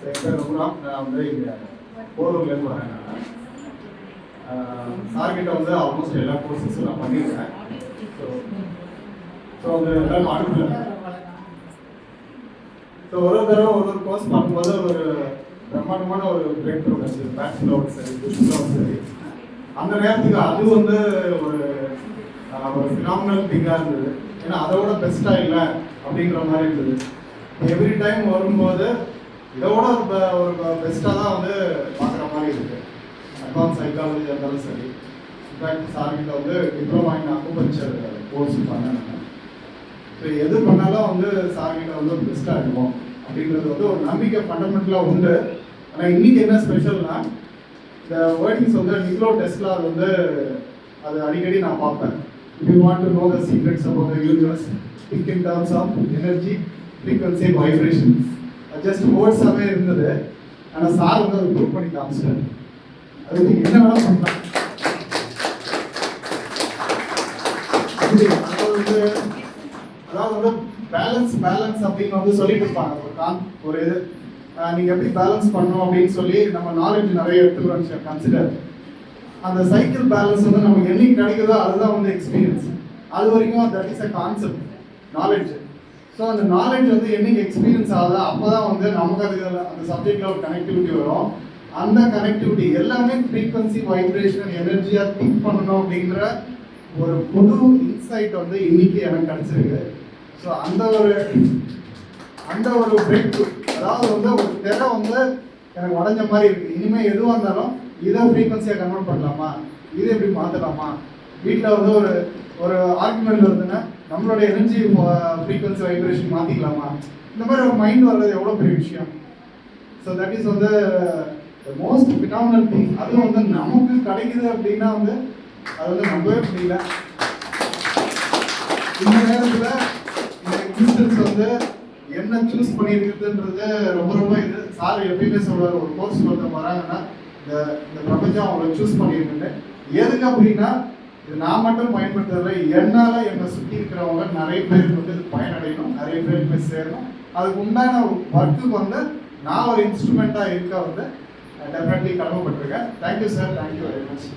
என் பேர் ரகுராம். நான் வந்து இங்கே போரூர்லேருந்து வரேன். சார்கிட்ட வந்து ஆல்மோஸ்ட் எல்லா கோர்சஸும் நான் பண்ணியிருக்கேன். ஸோ அது எல்லாரும் அனுப்பல. ஸோ ஒரு தடவை ஒரு கோர்ஸ் பார்க்கும்போது ஒரு பிரம்மாண்டமான ஒரு பிரேக் த்ரூ கிடைச்சது. பேட்ஸ்லோடு சரி, புஷ்லோடு சரி. அந்த நேரத்துக்கு அது வந்து ஒரு ஃபினாமினல் திங்காக இருந்தது. ஏன்னா அதை விட பெஸ்ட்டாக இல்லை அப்படிங்கிற மாதிரி இருந்தது. எவ்ரி டைம் வரும்போது இதோட ஒரு பெஸ்ட்டாக தான் வந்து பார்க்குற மாதிரி இருக்குது. அட்வான்ஸ் சைக்காலஜி இருந்தாலும் சரி. இன்ஃபேக்ட் சார்கிட்ட வந்து டிப்ளமா இன் அக்குபஞ்சர் கோர்ஸ் பண்ணேன். ஸோ எது பண்ணாலும் வந்து சார்கிட்ட வந்து பெஸ்ட்டாக இருக்கும் அப்படின்றது வந்து ஒரு நம்பிக்கை ஃபண்டமெண்டலாக உண்டு. ஆனால் இன்னைக்கு என்ன ஸ்பெஷல்னா, இந்த வேர்டிங்ஸ் வந்து நிக்லோ டெஸ்லா வந்து அது அடிக்கடி நான் பார்ப்பேன். If you want to know the secrets about the universe, think in terms of energy, frequency, vibration. Just words அவே இருந்தது. ஆனால் சார் வந்து அதை ப்ரூவ் பண்ணி காமிச்சிட்டாரு. அதுக்கு என்ன வேணால் பண்ணலாம். அதாவது வந்து பேலன்ஸ் அப்படின்னு வந்து சொல்லிட்டு இருப்பாங்க. ஒரு இது நீங்கள் எப்படி பேலன்ஸ் பண்ணணும் அப்படின்னு சொல்லி நம்ம நாலேஜ் நிறைய எடுத்துக்கிறோம் கன்சிடர். அந்த சைக்கிள் பேலன்ஸ் வந்து நமக்கு என்னைக்கு கிடைக்குதோ அதுதான் வந்து எக்ஸ்பீரியன்ஸ். அது வரைக்கும் that is a concept, knowledge. So அந்த நாலேஜ் வந்து என்னைக்கு எக்ஸ்பீரியன்ஸ் ஆகுதோ அப்போ தான் வந்து நமக்கு அது அந்த சப்ஜெக்டில் ஒரு கனெக்டிவிட்டி வரும். அந்த கனெக்டிவிட்டி எல்லாமே ஃப்ரீக்வன்சி, வைப்ரேஷன், எனர்ஜியாக திங்க் பண்ணணும் அப்படிங்கிற ஒரு புது இன்சைட் வந்து இன்னைக்கு எனக்கு கிடைச்சிருக்கு. ஸோ அந்த ஒரு பிரேக் த்ரூ, அதாவது வந்து ஒரு திரை வந்து எனக்கு உடஞ்ச மாதிரி இருக்குது. இனிமேல் எதுவாக இருந்தாலும் இதை ஃப்ரீக்வன்சியாக கன்வெர்ட் பண்ணலாமா, இதை எப்படி மாற்றலாமா, வீட்டில் வந்து ஒரு ஆர்குமெண்ட் வருதுன்னா நம்மளோட எனர்ஜி ஃப்ரீக்வன்சி வைப்ரேஷன் மாற்றிக்கலாமா, இந்த மாதிரி ஒரு மைண்ட் வர்றது எவ்வளோ பெரிய விஷயம். ஸோ தட் இஸ் வந்து மோஸ்ட் ஃபினாமினல் திங். அதுவும் வந்து நமக்கு கிடைக்குது அப்படின்னா வந்து அது வந்து நம்பவே முடியல. இந்த நேரத்தில் இந்த எக்ஸிஸ்டன்ஸ் வந்து என்ன சூஸ் பண்ணியிருக்குதுன்றது ரொம்ப இது. சார் எப்பயுமே சொல்வார், ஒரு கோர்ஸ் ஒருத்தர் வராங்கன்னா இந்த பிரபஞ்சம் அவங்களை சூஸ் பண்ணியிருக்குன்னு. எதுக்கு அப்படின்னா இது நான் மட்டும் பயன்படுத்துறதுல என்னால் என்னை சுற்றி இருக்கிறவங்க நிறைய பேருக்கு வந்து இது பயனடையணும், நிறைய பேருக்கு போய் சேரணும். அதுக்கு உண்டான ஒர்க்குக்கு வந்து நான் ஒரு இன்ஸ்ட்ருமெண்ட்டாக இருக்க வந்து டெஃபினெட்லி கடமைப்பட்டிருக்கேன். Thank you sir, thank you very much.